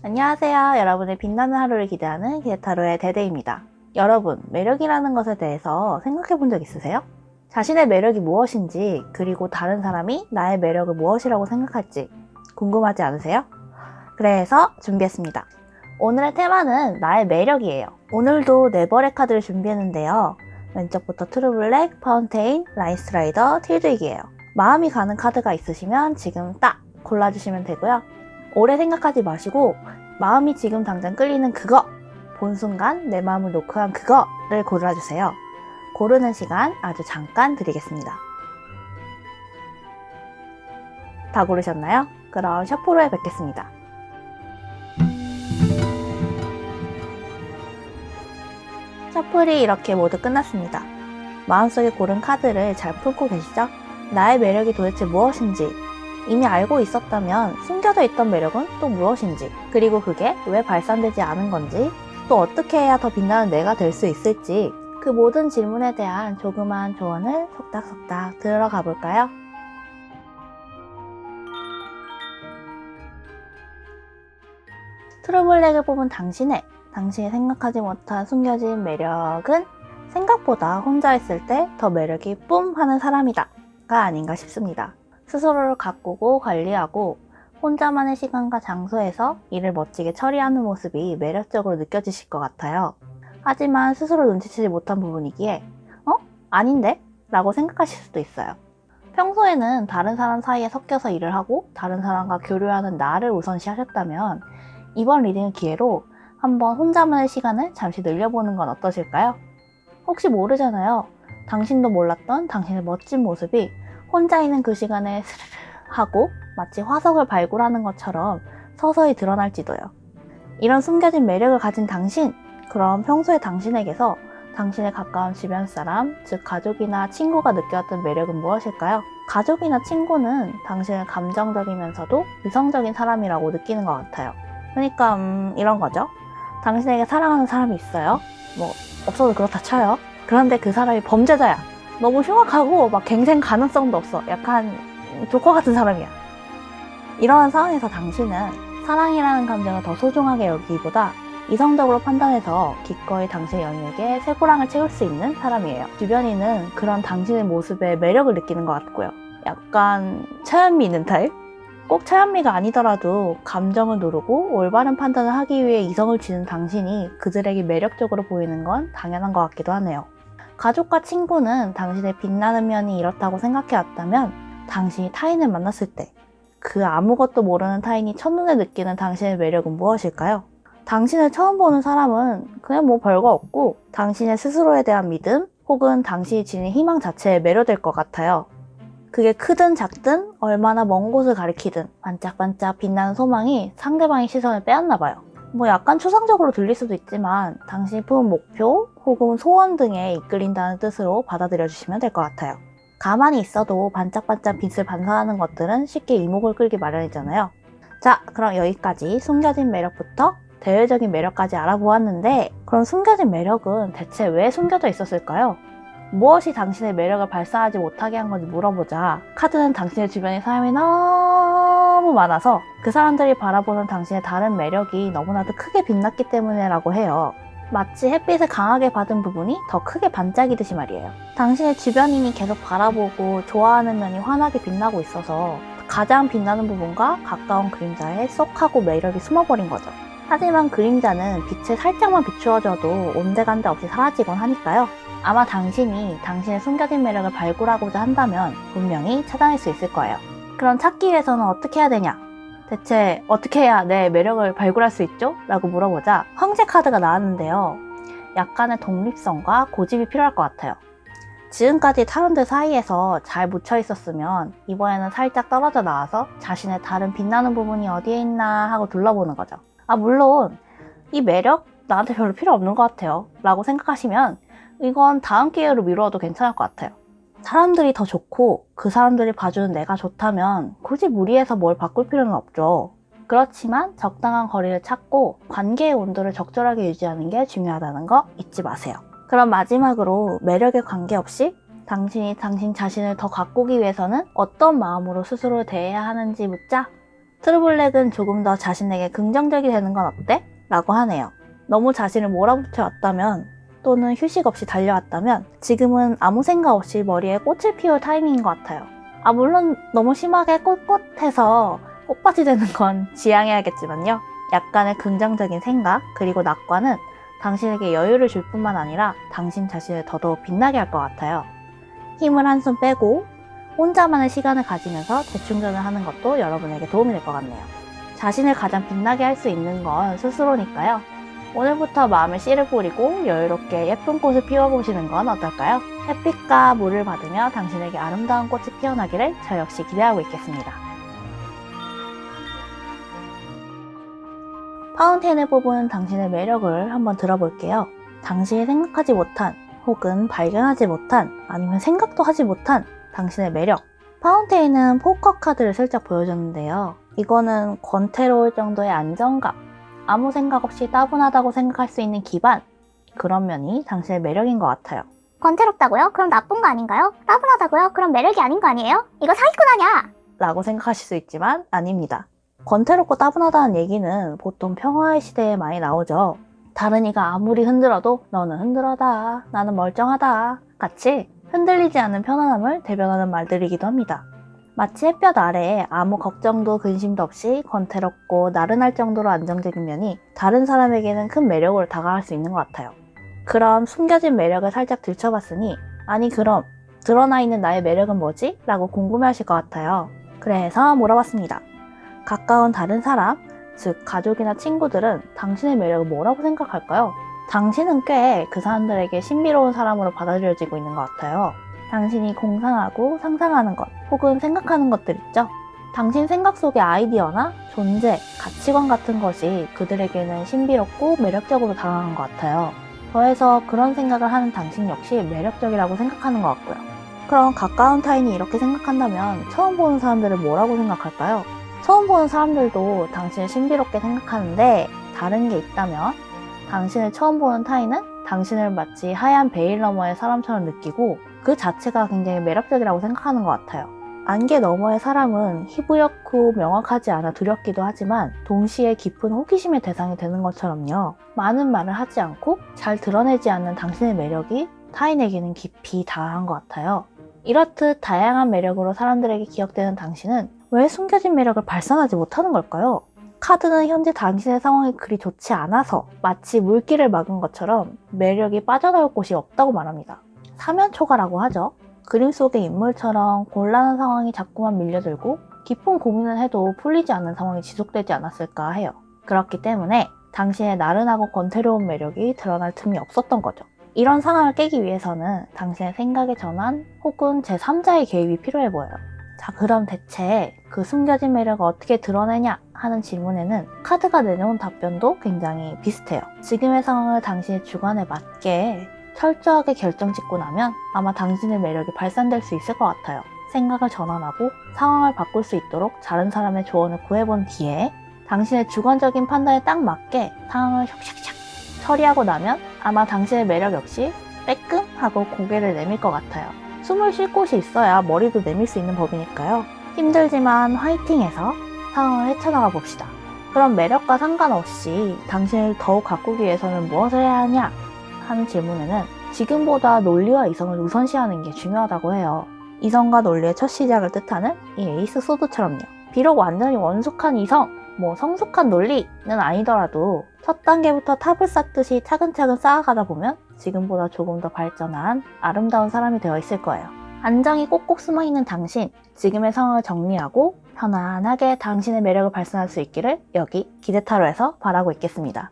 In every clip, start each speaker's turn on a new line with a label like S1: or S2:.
S1: 안녕하세요. 여러분의 빛나는 하루를 기대하는 기대타로의 대대입니다. 여러분, 매력이라는 것에 대해서 생각해 본 적 있으세요? 자신의 매력이 무엇인지, 그리고 다른 사람이 나의 매력을 무엇이라고 생각할지 궁금하지 않으세요? 그래서 준비했습니다. 오늘의 테마는 나의 매력이에요. 오늘도 네 벌의 카드를 준비했는데요. 왼쪽부터 트루블랙, 파운테인, 라인스트라이더, 틸드익이에요. 마음이 가는 카드가 있으시면 지금 딱 골라주시면 되고요. 오래 생각하지 마시고 마음이 지금 당장 끌리는 그거, 본 순간 내 마음을 노크한 그거를 골라주세요. 고르는 시간 아주 잠깐 드리겠습니다. 다 고르셨나요? 그럼 셔플로에 뵙겠습니다. 셔플이 이렇게 모두 끝났습니다. 마음속에 고른 카드를 잘 품고 계시죠? 나의 매력이 도대체 무엇인지, 이미 알고 있었다면 숨겨져 있던 매력은 또 무엇인지, 그리고 그게 왜 발산되지 않은 건지, 또 어떻게 해야 더 빛나는 내가 될 수 있을지, 그 모든 질문에 대한 조그마한 조언을 속닥속닥 들어가 볼까요? 트루블랙을 뽑은 당신이 생각하지 못한 숨겨진 매력은 생각보다 혼자 있을 때 더 매력이 뿜 하는 사람이다 가 아닌가 싶습니다. 스스로를 가꾸고 관리하고 혼자만의 시간과 장소에서 일을 멋지게 처리하는 모습이 매력적으로 느껴지실 것 같아요. 하지만 스스로 눈치채지 못한 부분이기에 아닌데? 라고 생각하실 수도 있어요. 평소에는 다른 사람 사이에 섞여서 일을 하고 다른 사람과 교류하는 나를 우선시 하셨다면 이번 리딩 기회로 한번 혼자만의 시간을 잠시 늘려보는 건 어떠실까요? 혹시 모르잖아요. 당신도 몰랐던 당신의 멋진 모습이 혼자 있는 그 시간에 스르르 하고 마치 화석을 발굴하는 것처럼 서서히 드러날지도요. 이런 숨겨진 매력을 가진 당신, 그럼 평소에 당신에게서 당신의 가까운 주변 사람, 즉 가족이나 친구가 느꼈던 매력은 무엇일까요? 가족이나 친구는 당신을 감정적이면서도 이성적인 사람이라고 느끼는 것 같아요. 그러니까 이런 거죠. 당신에게 사랑하는 사람이 있어요. 없어도 그렇다 쳐요. 그런데 그 사람이 범죄자야. 너무 흉악하고 막 갱생 가능성도 없어. 약간 조커 같은 사람이야. 이러한 상황에서 당신은 사랑이라는 감정을 더 소중하게 여기기보다 이성적으로 판단해서 기꺼이 당신의 연인에게 쇠고랑을 채울 수 있는 사람이에요. 주변인은 그런 당신의 모습에 매력을 느끼는 것 같고요. 약간 차연미 있는 타입? 꼭 차연미가 아니더라도 감정을 누르고 올바른 판단을 하기 위해 이성을 지닌 당신이 그들에게 매력적으로 보이는 건 당연한 것 같기도 하네요. 가족과 친구는 당신의 빛나는 면이 이렇다고 생각해왔다면 당신이 타인을 만났을 때 그 아무것도 모르는 타인이 첫눈에 느끼는 당신의 매력은 무엇일까요? 당신을 처음 보는 사람은 그냥 별거 없고 당신의 스스로에 대한 믿음 혹은 당신이 지닌 희망 자체에 매료될 것 같아요. 그게 크든 작든 얼마나 먼 곳을 가리키든 반짝반짝 빛나는 소망이 상대방의 시선을 빼앗나 봐요. 약간 추상적으로 들릴 수도 있지만 당신이 품은 목표 혹은 소원 등에 이끌린다는 뜻으로 받아들여 주시면 될 것 같아요. 가만히 있어도 반짝반짝 빛을 반사하는 것들은 쉽게 이목을 끌기 마련이잖아요. 자, 그럼 여기까지 숨겨진 매력부터 대외적인 매력까지 알아보았는데, 그럼 숨겨진 매력은 대체 왜 숨겨져 있었을까요? 무엇이 당신의 매력을 발산하지 못하게 한 건지 물어보자 카드는 당신의 주변의 사람이 너무 많아서 그 사람들이 바라보는 당신의 다른 매력이 너무나도 크게 빛났기 때문에 라고 해요. 마치 햇빛을 강하게 받은 부분이 더 크게 반짝이듯이 말이에요. 당신의 주변인이 계속 바라보고 좋아하는 면이 환하게 빛나고 있어서 가장 빛나는 부분과 가까운 그림자에 쏙 하고 매력이 숨어버린 거죠. 하지만 그림자는 빛에 살짝만 비추어져도 온데간데 없이 사라지곤 하니까요. 아마 당신이 당신의 숨겨진 매력을 발굴하고자 한다면 분명히 찾아낼 수 있을 거예요. 그럼 찾기 위해서는 어떻게 해야 되냐? 대체 어떻게 해야 내 매력을 발굴할 수 있죠? 라고 물어보자 황제 카드가 나왔는데요. 약간의 독립성과 고집이 필요할 것 같아요. 지금까지 타론들 사이에서 잘 묻혀 있었으면 이번에는 살짝 떨어져 나와서 자신의 다른 빛나는 부분이 어디에 있나 하고 둘러보는 거죠. 물론 이 매력 나한테 별로 필요 없는 것 같아요 라고 생각하시면 이건 다음 기회로 미루어도 괜찮을 것 같아요. 사람들이 더 좋고 그 사람들이 봐주는 내가 좋다면 굳이 무리해서 뭘 바꿀 필요는 없죠. 그렇지만 적당한 거리를 찾고 관계의 온도를 적절하게 유지하는 게 중요하다는 거 잊지 마세요. 그럼 마지막으로 매력에 관계없이 당신이 당신 자신을 더 가꾸기 위해서는 어떤 마음으로 스스로를 대해야 하는지 묻자 트루블랙은 조금 더 자신에게 긍정적이 되는 건 어때? 라고 하네요. 너무 자신을 몰아붙여 왔다면 또는 휴식 없이 달려왔다면 지금은 아무 생각 없이 머리에 꽃을 피울 타이밍인 것 같아요. 물론 너무 심하게 꼿꼿해서 꽃밭이 되는 건 지양해야겠지만요. 약간의 긍정적인 생각 그리고 낙관은 당신에게 여유를 줄 뿐만 아니라 당신 자신을 더더욱 빛나게 할 것 같아요. 힘을 한숨 빼고 혼자만의 시간을 가지면서 재충전을 하는 것도 여러분에게 도움이 될 것 같네요. 자신을 가장 빛나게 할 수 있는 건 스스로니까요. 오늘부터 마음에 씨를 뿌리고 여유롭게 예쁜 꽃을 피워보시는 건 어떨까요? 햇빛과 물을 받으며 당신에게 아름다운 꽃이 피어나기를 저 역시 기대하고 있겠습니다. 파운테인을 뽑은 당신의 매력을 한번 들어볼게요. 당신이 생각하지 못한 혹은 발견하지 못한 아니면 생각도 하지 못한 당신의 매력. 파운테인은 포커 카드를 슬쩍 보여줬는데요. 이거는 권태로울 정도의 안정감, 아무 생각 없이 따분하다고 생각할 수 있는 기반, 그런 면이 당신의 매력인 것 같아요.
S2: 권태롭다고요? 그럼 나쁜 거 아닌가요? 따분하다고요? 그럼 매력이 아닌 거 아니에요? 이거 사기꾼 아냐?
S1: 라고 생각하실 수 있지만 아닙니다. 권태롭고 따분하다는 얘기는 보통 평화의 시대에 많이 나오죠. 다른 이가 아무리 흔들어도 너는 흔들어다, 나는 멀쩡하다 같이 흔들리지 않는 편안함을 대변하는 말들이기도 합니다. 마치 햇볕 아래에 아무 걱정도 근심도 없이 권태롭고 나른할 정도로 안정적인 면이 다른 사람에게는 큰 매력으로 다가갈 수 있는 것 같아요. 그럼 숨겨진 매력을 살짝 들춰봤으니 아니 그럼 드러나 있는 나의 매력은 뭐지? 라고 궁금해하실 것 같아요. 그래서 물어봤습니다. 가까운 다른 사람, 즉 가족이나 친구들은 당신의 매력을 뭐라고 생각할까요? 당신은 꽤 그 사람들에게 신비로운 사람으로 받아들여지고 있는 것 같아요. 당신이 공상하고 상상하는 것 혹은 생각하는 것들 있죠? 당신 생각 속의 아이디어나 존재, 가치관 같은 것이 그들에게는 신비롭고 매력적으로 다가가는 것 같아요. 더해서 그런 생각을 하는 당신 역시 매력적이라고 생각하는 것 같고요. 그럼 가까운 타인이 이렇게 생각한다면 처음 보는 사람들은 뭐라고 생각할까요? 처음 보는 사람들도 당신을 신비롭게 생각하는데 다른 게 있다면 당신을 처음 보는 타인은 당신을 마치 하얀 베일 너머의 사람처럼 느끼고 그 자체가 굉장히 매력적이라고 생각하는 것 같아요. 안개 너머의 사람은 희부였고 명확하지 않아 두렵기도 하지만 동시에 깊은 호기심의 대상이 되는 것처럼요. 많은 말을 하지 않고 잘 드러내지 않는 당신의 매력이 타인에게는 깊이 다가간 것 같아요. 이렇듯 다양한 매력으로 사람들에게 기억되는 당신은 왜 숨겨진 매력을 발산하지 못하는 걸까요? 카드는 현재 당신의 상황이 그리 좋지 않아서 마치 물길을 막은 것처럼 매력이 빠져나올 곳이 없다고 말합니다. 사면초가라고 하죠. 그림 속의 인물처럼 곤란한 상황이 자꾸만 밀려들고 깊은 고민을 해도 풀리지 않는 상황이 지속되지 않았을까 해요. 그렇기 때문에 당신의 나른하고 권태로운 매력이 드러날 틈이 없었던 거죠. 이런 상황을 깨기 위해서는 당신의 생각의 전환 혹은 제3자의 개입이 필요해 보여요. 자, 그럼 대체 그 숨겨진 매력을 어떻게 드러내냐 하는 질문에는 카드가 내놓은 답변도 굉장히 비슷해요. 지금의 상황을 당신의 주관에 맞게 철저하게 결정짓고 나면 아마 당신의 매력이 발산될 수 있을 것 같아요. 생각을 전환하고 상황을 바꿀 수 있도록 다른 사람의 조언을 구해본 뒤에 당신의 주관적인 판단에 딱 맞게 상황을 샥샥샥 처리하고 나면 아마 당신의 매력 역시 빼끔하고 고개를 내밀 것 같아요. 숨을 쉴 곳이 있어야 머리도 내밀 수 있는 법이니까요. 힘들지만 화이팅해서 상황을 헤쳐나가 봅시다. 그럼 매력과 상관없이 당신을 더욱 가꾸기 위해서는 무엇을 해야 하냐 하는 질문에는 지금보다 논리와 이성을 우선시하는 게 중요하다고 해요. 이성과 논리의 첫 시작을 뜻하는 이 에이스 소드처럼요. 비록 완전히 원숙한 이성, 성숙한 논리는 아니더라도 첫 단계부터 탑을 쌓듯이 차근차근 쌓아가다 보면 지금보다 조금 더 발전한 아름다운 사람이 되어 있을 거예요. 안정이 꼭꼭 숨어있는 당신, 지금의 상황을 정리하고 편안하게 당신의 매력을 발산할 수 있기를 여기 기대타로에서 바라고 있겠습니다.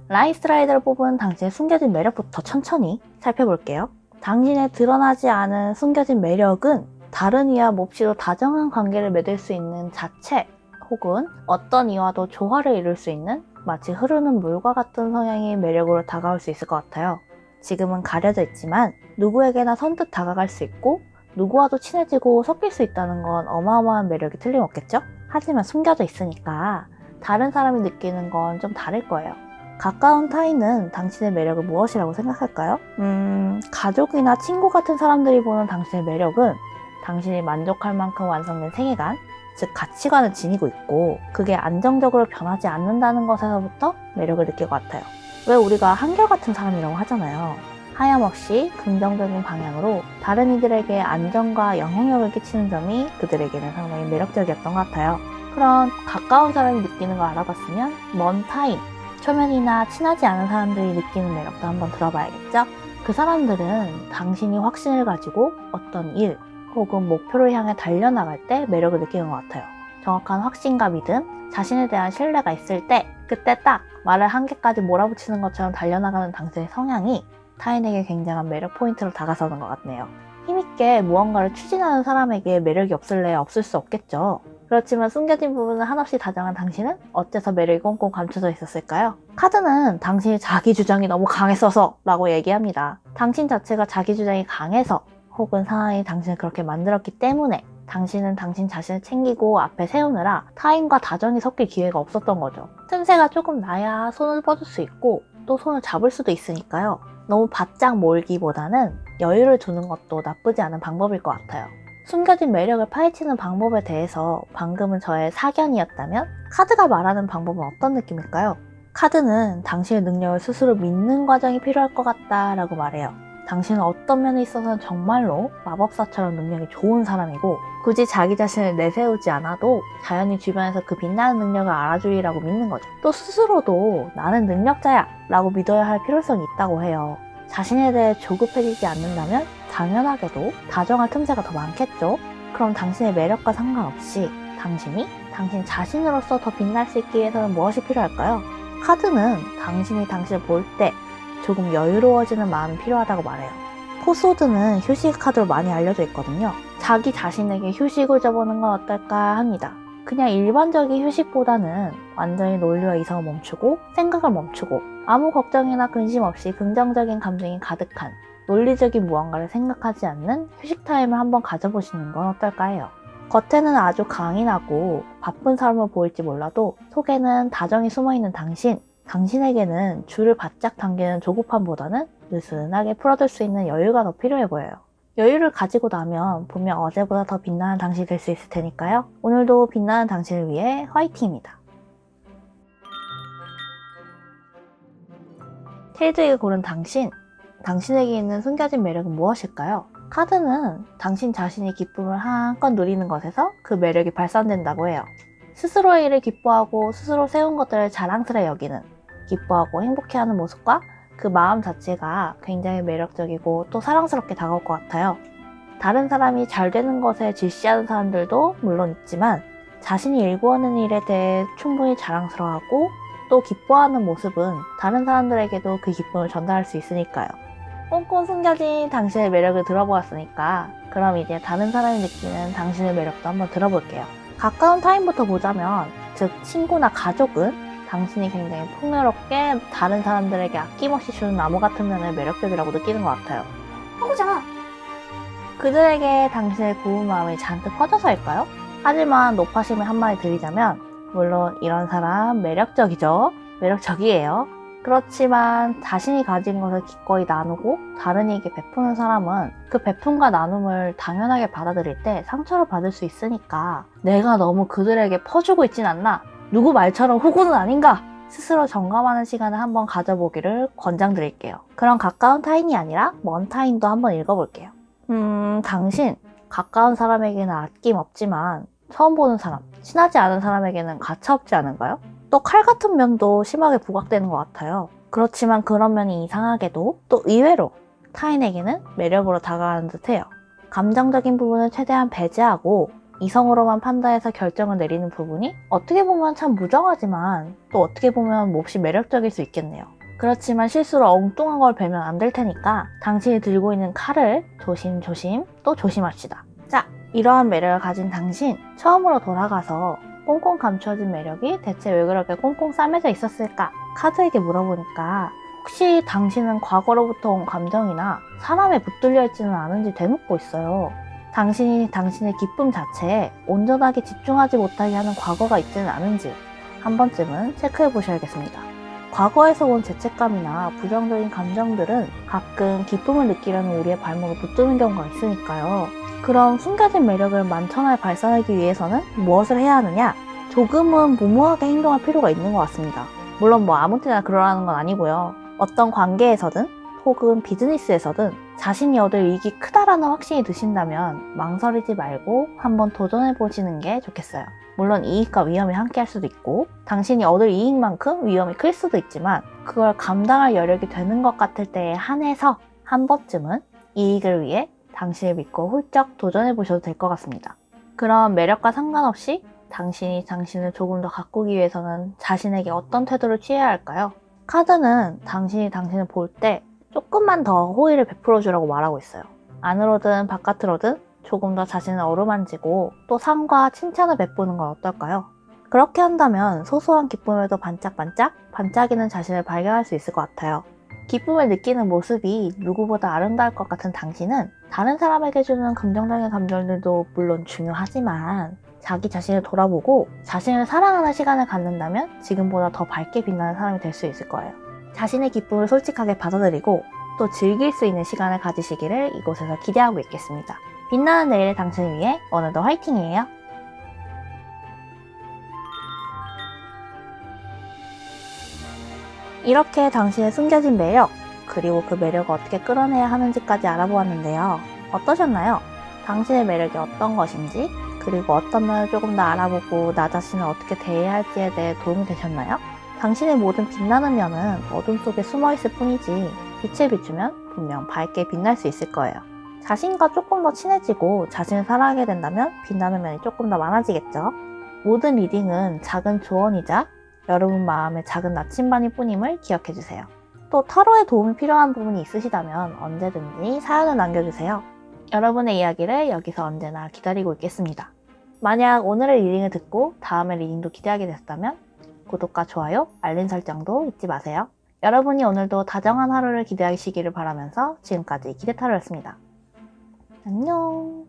S1: 라이스라이더를 뽑은 당신의 숨겨진 매력부터 천천히 살펴볼게요. 당신의 드러나지 않은 숨겨진 매력은 다른 이와 몹시도 다정한 관계를 맺을 수 있는 자체 혹은 어떤 이와도 조화를 이룰 수 있는 마치 흐르는 물과 같은 성향의 매력으로 다가올 수 있을 것 같아요. 지금은 가려져 있지만 누구에게나 선뜻 다가갈 수 있고 누구와도 친해지고 섞일 수 있다는 건 어마어마한 매력이 틀림없겠죠? 하지만 숨겨져 있으니까 다른 사람이 느끼는 건 좀 다를 거예요. 가까운 타인은 당신의 매력을 무엇이라고 생각할까요? 가족이나 친구 같은 사람들이 보는 당신의 매력은 당신이 만족할 만큼 완성된 세계관, 즉 가치관을 지니고 있고 그게 안정적으로 변하지 않는다는 것에서부터 매력을 느낄 것 같아요. 왜 우리가 한결같은 사람이라고 하잖아요. 하염없이 긍정적인 방향으로 다른 이들에게 안정과 영향력을 끼치는 점이 그들에게는 상당히 매력적이었던 것 같아요. 그런 가까운 사람이 느끼는 걸 알아봤으면 먼 타인, 초면이나 친하지 않은 사람들이 느끼는 매력도 한번 들어봐야겠죠? 그 사람들은 당신이 확신을 가지고 어떤 일 혹은 목표를 향해 달려나갈 때 매력을 느끼는 것 같아요. 정확한 확신과 믿음, 자신에 대한 신뢰가 있을 때 그때 딱 말을 한 개까지 몰아붙이는 것처럼 달려나가는 당신의 성향이 타인에게 굉장한 매력 포인트로 다가서는 것 같네요. 힘있게 무언가를 추진하는 사람에게 매력이 없을래야 없을 수 없겠죠. 그렇지만 숨겨진 부분을 한없이 다정한 당신은 어째서 매력이 꽁꽁 감춰져 있었을까요? 카드는 당신이 자기 주장이 너무 강했어서 라고 얘기합니다. 당신 자체가 자기 주장이 강해서 혹은 상황이 당신을 그렇게 만들었기 때문에 당신은 당신 자신을 챙기고 앞에 세우느라 타인과 다정이 섞일 기회가 없었던 거죠. 틈새가 조금 나야 손을 뻗을 수 있고 또 손을 잡을 수도 있으니까요. 너무 바짝 몰기보다는 여유를 두는 것도 나쁘지 않은 방법일 것 같아요. 숨겨진 매력을 파헤치는 방법에 대해서 방금은 저의 사견이었다면 카드가 말하는 방법은 어떤 느낌일까요? 카드는 당신의 능력을 스스로 믿는 과정이 필요할 것 같다 라고 말해요. 당신은 어떤 면에 있어서는 정말로 마법사처럼 능력이 좋은 사람이고 굳이 자기 자신을 내세우지 않아도 자연히 주변에서 그 빛나는 능력을 알아주리라고 믿는 거죠. 또 스스로도 나는 능력자야 라고 믿어야 할 필요성이 있다고 해요. 자신에 대해 조급해지지 않는다면 당연하게도 다정할 틈새가 더 많겠죠. 그럼 당신의 매력과 상관없이 당신이 당신 자신으로서 더 빛날 수 있기 위해서는 무엇이 필요할까요? 카드는 당신이 당신을 볼 때 조금 여유로워지는 마음이 필요하다고 말해요. 포소드는 휴식 카드로 많이 알려져 있거든요. 자기 자신에게 휴식을 줘보는 건 어떨까 합니다. 그냥 일반적인 휴식보다는 완전히 논리와 이성을 멈추고 생각을 멈추고 아무 걱정이나 근심 없이 긍정적인 감정이 가득한 논리적인 무언가를 생각하지 않는 휴식 타임을 한번 가져보시는 건 어떨까 해요. 겉에는 아주 강인하고 바쁜 사람을 보일지 몰라도 속에는 다정이 숨어있는 당신에게는 줄을 바짝 당기는 조급함보다는 느슨하게 풀어둘 수 있는 여유가 더 필요해 보여요. 여유를 가지고 나면 분명 어제보다 더 빛나는 당신이 될 수 있을 테니까요. 오늘도 빛나는 당신을 위해 화이팅입니다. 테이드에게 고른 당신에게 있는 숨겨진 매력은 무엇일까요? 카드는 당신 자신이 기쁨을 한껏 누리는 것에서 그 매력이 발산된다고 해요. 스스로의 일을 기뻐하고 스스로 세운 것들을 자랑스레 여기는 기뻐하고 행복해하는 모습과 그 마음 자체가 굉장히 매력적이고 또 사랑스럽게 다가올 것 같아요. 다른 사람이 잘 되는 것에 질시하는 사람들도 물론 있지만 자신이 일구어낸 일에 대해 충분히 자랑스러워하고 또 기뻐하는 모습은 다른 사람들에게도 그 기쁨을 전달할 수 있으니까요. 꽁꽁 숨겨진 당신의 매력을 들어보았으니까 그럼 이제 다른 사람이 느끼는 당신의 매력도 한번 들어볼게요. 가까운 타인부터 보자면 즉 친구나 가족은 당신이 굉장히 풍요롭게 다른 사람들에게 아낌없이 주는 나무 같은 면에 매력적이라고 느끼는 것 같아요.
S2: 그잖아.
S1: 그들에게 당신의 고운 마음이 잔뜩 퍼져서일까요? 하지만 높아심을 한마디 드리자면 물론 이런 사람 매력적이죠. 매력적이에요. 그렇지만 자신이 가진 것을 기꺼이 나누고 다른 이에게 베푸는 사람은 그 베품과 나눔을 당연하게 받아들일 때 상처를 받을 수 있으니까 내가 너무 그들에게 퍼주고 있진 않나? 누구 말처럼 호구는 아닌가? 스스로 점검하는 시간을 한번 가져보기를 권장드릴게요. 그럼 가까운 타인이 아니라 먼 타인도 한번 읽어볼게요. 당신 가까운 사람에게는 아낌없지만 처음 보는 사람, 친하지 않은 사람에게는 가차없지 않은가요? 또 칼 같은 면도 심하게 부각되는 것 같아요. 그렇지만 그런 면이 이상하게도 또 의외로 타인에게는 매력으로 다가가는 듯해요. 감정적인 부분을 최대한 배제하고 이성으로만 판단해서 결정을 내리는 부분이 어떻게 보면 참 무정하지만 또 어떻게 보면 몹시 매력적일 수 있겠네요. 그렇지만 실수로 엉뚱한 걸 베면 안 될 테니까 당신이 들고 있는 칼을 조심조심 또 조심합시다. 자, 이러한 매력을 가진 당신, 처음으로 돌아가서 꽁꽁 감춰진 매력이 대체 왜 그렇게 꽁꽁 싸매져 있었을까? 카드에게 물어보니까 혹시 당신은 과거로부터 온 감정이나 사람에 붙들려 있지는 않은지 되묻고 있어요. 당신이 당신의 기쁨 자체에 온전하게 집중하지 못하게 하는 과거가 있지는 않은지 한 번쯤은 체크해 보셔야겠습니다. 과거에서 온 죄책감이나 부정적인 감정들은 가끔 기쁨을 느끼려는 우리의 발목을 붙드는 경우가 있으니까요. 그럼 숨겨진 매력을 만천하에 발산하기 위해서는 무엇을 해야 하느냐? 조금은 무모하게 행동할 필요가 있는 것 같습니다. 물론 아무 때나 그러라는 건 아니고요. 어떤 관계에서든 혹은 비즈니스에서든 자신이 얻을 이익이 크다라는 확신이 드신다면 망설이지 말고 한번 도전해 보시는 게 좋겠어요. 물론 이익과 위험이 함께 할 수도 있고 당신이 얻을 이익만큼 위험이 클 수도 있지만 그걸 감당할 여력이 되는 것 같을 때에 한해서 한 번쯤은 이익을 위해 당신을 믿고 훌쩍 도전해 보셔도 될 것 같습니다. 그럼 매력과 상관없이 당신이 당신을 조금 더 가꾸기 위해서는 자신에게 어떤 태도를 취해야 할까요? 카드는 당신이 당신을 볼 때 조금만 더 호의를 베풀어 주라고 말하고 있어요. 안으로든 바깥으로든 조금 더 자신을 어루만지고 또 상과 칭찬을 베푸는 건 어떨까요? 그렇게 한다면 소소한 기쁨에도 반짝이는 자신을 발견할 수 있을 것 같아요. 기쁨을 느끼는 모습이 누구보다 아름다울 것 같은 당신은 다른 사람에게 주는 긍정적인 감정들도 물론 중요하지만 자기 자신을 돌아보고 자신을 사랑하는 시간을 갖는다면 지금보다 더 밝게 빛나는 사람이 될 수 있을 거예요. 자신의 기쁨을 솔직하게 받아들이고 또 즐길 수 있는 시간을 가지시기를 이곳에서 기대하고 있겠습니다. 빛나는 내일의 당신을 위해 오늘도 화이팅이에요. 이렇게 당신의 숨겨진 매력, 그리고 그 매력을 어떻게 끌어내야 하는지까지 알아보았는데요. 어떠셨나요? 당신의 매력이 어떤 것인지, 그리고 어떤 면을 조금 더 알아보고 나 자신을 어떻게 대해야 할지에 대해 도움이 되셨나요? 당신의 모든 빛나는 면은 어둠 속에 숨어있을 뿐이지 빛을 비추면 분명 밝게 빛날 수 있을 거예요. 자신과 조금 더 친해지고 자신을 사랑하게 된다면 빛나는 면이 조금 더 많아지겠죠. 모든 리딩은 작은 조언이자 여러분 마음의 작은 나침반일 뿐임을 기억해주세요. 또 타로에 도움이 필요한 부분이 있으시다면 언제든지 사연을 남겨주세요. 여러분의 이야기를 여기서 언제나 기다리고 있겠습니다. 만약 오늘의 리딩을 듣고 다음의 리딩도 기대하게 되셨다면 구독과 좋아요, 알림 설정도 잊지 마세요. 여러분이 오늘도 다정한 하루를 기대하시기를 바라면서 지금까지 기대타로였습니다. 안녕.